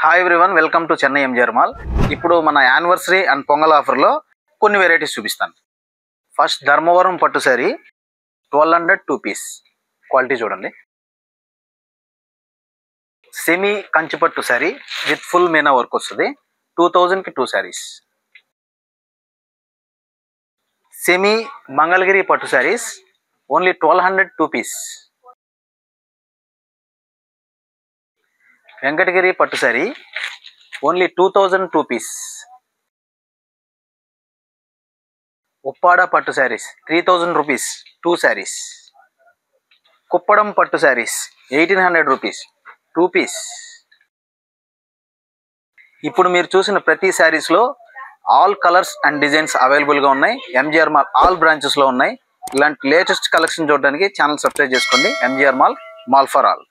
Hi everyone, welcome to Chennai MGR mall. ఇప్పుడు మన anniversary and pongal ఆఫర్లో కొన్ని వెరైటీస్ చూపిస్తాను. ఫస్ట్ ధర్మవరం పట్టు శారీ 1200 2 పీస్. క్వాలిటీ చూడండి. సెమీ కంచి పట్టు sari with full Meena work వస్తుంది. 2000కి 2 శారీస్. సెమీ మంగళగిరి పట్టు శారీస్ ఓన్లీ 1200 2 పీస్. వెంకటగిరి పట్టు శారీ ఓన్లీ 2000 2 పీస్. ఉప్పాడ పట్టు శారీస్ 3000 రూపీస్ 2 శారీస్. కుప్పడం పట్టు శారీస్ 1800 రూపీస్ 2 పీస్. ఇప్పుడు మీరు చూసిన ప్రతి శారీస్లో ఆల్ కలర్స్ అండ్ డిజైన్స్ అవైలబుల్గా ఉన్నాయి. ఎంజిఆర్ మాల్ ఆల్ బ్రాంచెస్లో ఉన్నాయి. ఇలాంటి లేటెస్ట్ కలెక్షన్ చూడడానికి ఛానల్ సబ్స్క్రైబ్ చేసుకోండి. MGR mall, mall for all.